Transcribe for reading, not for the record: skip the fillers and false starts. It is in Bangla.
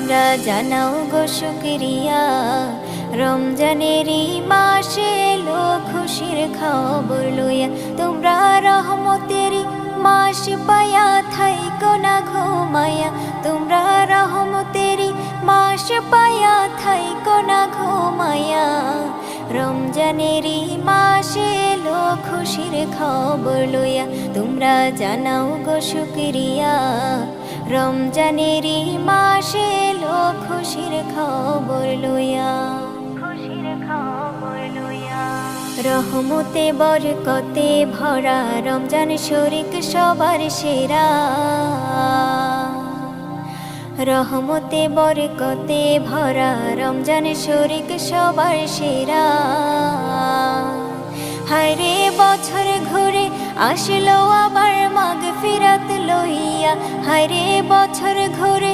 তোমরা জানাও গো শুকরিয়া। রমজানেরই মাসে এলো খুশির খবর লইয়া, তোমরা রহমতেরই মাস পায়া থাইকো না ঘুমায়া, তোমরা রহমতেরই মাস পায়া থাইকো না ঘুমায়া। রমজানেরই মাসে এলো খুশির খবর লইয়া, তোমরা জানাও গো শুকরিয়া। রমজানেরই মাসে এলো খুশির খবর লইয়া, খুশির খবর লইয়া। রহমতে বরকতে ভরা রমজান শরীক সবার সেরা, রহমতে বরকতে ভরা রমজান শরীক সবার সেরা। হায়রে বছর ঘুরে আসলো আবার মাগফিরাত লইয়া, হায়রে বছর ঘুরে